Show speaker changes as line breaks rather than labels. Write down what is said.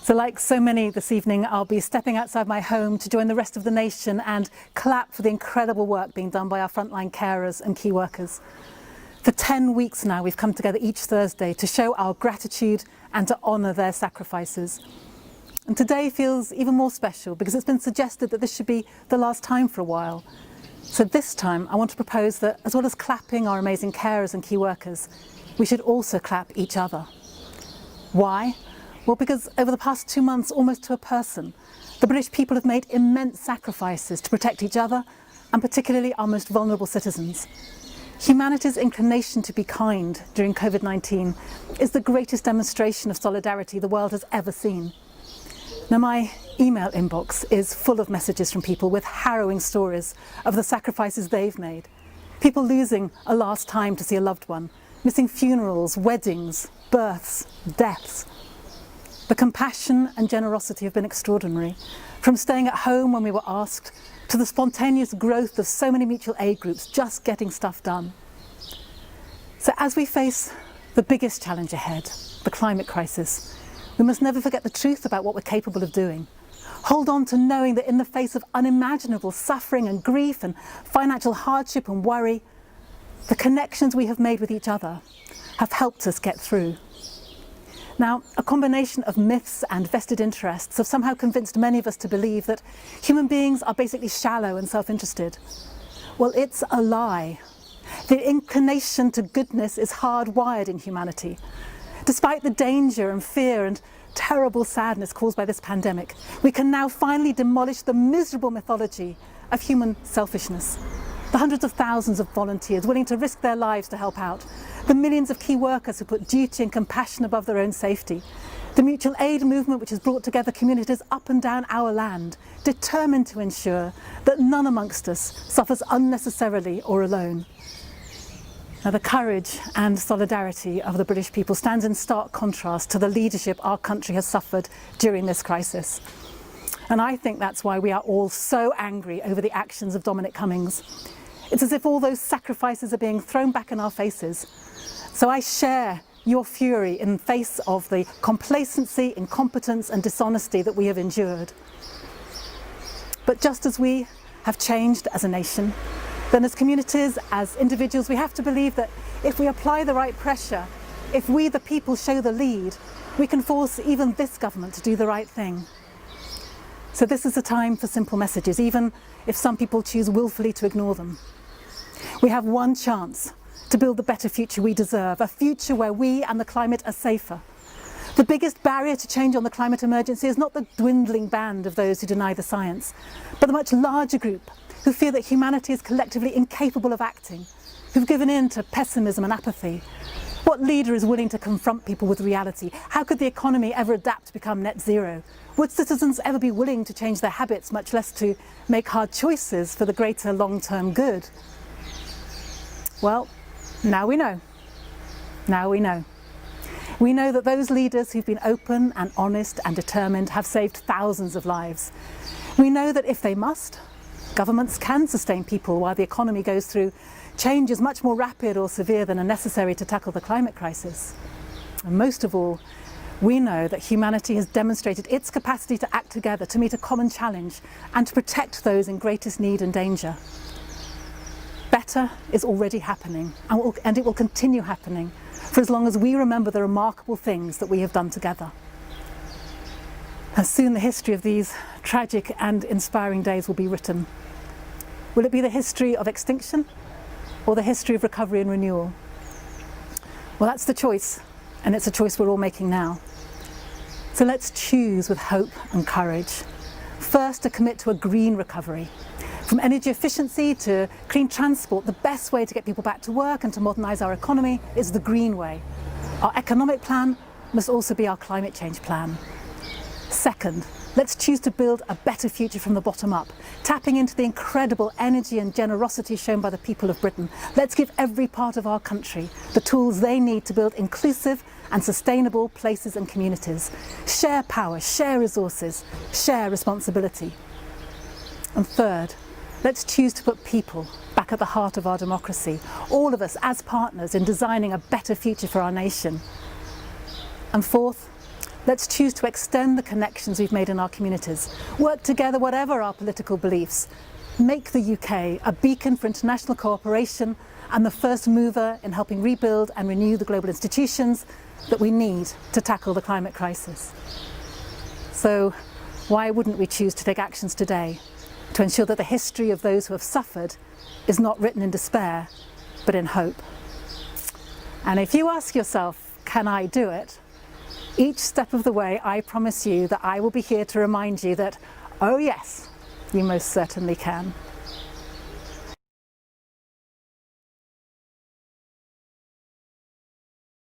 So like so many this evening, I'll be stepping outside my home to join the rest of the nation and clap for the incredible work being done by our frontline carers and key workers. For 10 weeks now, we've come together each Thursday to show our gratitude and to honour their sacrifices. And today feels even more special because it's been suggested that this should be the last time for a while. So this time, I want to propose that as well as clapping our amazing carers and key workers, we should also clap each other. Why? Well, because over the past 2 months, almost to a person, the British people have made immense sacrifices to protect each other and particularly our most vulnerable citizens. Humanity's inclination to be kind during COVID-19 is the greatest demonstration of solidarity the world has ever seen. Now, my email inbox is full of messages from people with harrowing stories of the sacrifices they've made. People losing a last time to see a loved one, missing funerals, weddings, births, deaths. The compassion and generosity have been extraordinary, from staying at home when we were asked, to the spontaneous growth of so many mutual aid groups just getting stuff done. So as we face the biggest challenge ahead, the climate crisis, we must never forget the truth about what we're capable of doing. Hold on to knowing that in the face of unimaginable suffering and grief and financial hardship and worry, the connections we have made with each other have helped us get through. Now, a combination of myths and vested interests have somehow convinced many of us to believe that human beings are basically shallow and self-interested. Well, it's a lie. The inclination to goodness is hardwired in humanity. Despite the danger and fear and terrible sadness caused by this pandemic, we can now finally demolish the miserable mythology of human selfishness. The hundreds of thousands of volunteers willing to risk their lives to help out, the millions of key workers who put duty and compassion above their own safety, the mutual aid movement which has brought together communities up and down our land, determined to ensure that none amongst us suffers unnecessarily or alone. Now, the courage and solidarity of the British people stands in stark contrast to the leadership our country has suffered during this crisis. And I think that's why we are all so angry over the actions of Dominic Cummings. It's as if all those sacrifices are being thrown back in our faces. So I share your fury in face of the complacency, incompetence and dishonesty that we have endured. But just as we have changed as a nation, then as communities, as individuals, we have to believe that if we apply the right pressure, if we the people show the lead, we can force even this government to do the right thing. So this is a time for simple messages, even if some people choose willfully to ignore them. We have one chance to build the better future we deserve, a future where we and the climate are safer. The biggest barrier to change on the climate emergency is not the dwindling band of those who deny the science, but the much larger group who feel that humanity is collectively incapable of acting, who've given in to pessimism and apathy. What leader is willing to confront people with reality? How could the economy ever adapt to become net zero? Would citizens ever be willing to change their habits, much less to make hard choices for the greater long-term good? Well, now we know. Now we know. We know that those leaders who've been open and honest and determined have saved thousands of lives. We know that if they must, governments can sustain people while the economy goes through changes much more rapid or severe than are necessary to tackle the climate crisis. And most of all, we know that humanity has demonstrated its capacity to act together to meet a common challenge and to protect those in greatest need and danger. Better is already happening, and it will continue happening for as long as we remember the remarkable things that we have done together. And soon the history of these tragic and inspiring days will be written. Will it be the history of extinction or the history of recovery and renewal? Well, that's the choice, and it's a choice we're all making now. So let's choose with hope and courage. First, to commit to a green recovery. From energy efficiency to clean transport, the best way to get people back to work and to modernise our economy is the green way. Our economic plan must also be our climate change plan. Second, let's choose to build a better future from the bottom up, tapping into the incredible energy and generosity shown by the people of Britain. Let's give every part of our country the tools they need to build inclusive and sustainable places and communities. Share power, share resources, share responsibility. And third, let's choose to put people back at the heart of our democracy, all of us as partners in designing a better future for our nation. And fourth, Let's choose to extend the connections we've made in our communities, work together whatever our political beliefs, make the UK a beacon for international cooperation and the first mover in helping rebuild and renew the global institutions that we need to tackle the climate crisis. So why wouldn't we choose to take actions today to ensure that the history of those who have suffered is not written in despair, but in hope? And if you ask yourself, can I do it? Each step of the way, I promise you that I will be here to remind you that, oh yes, you most certainly can.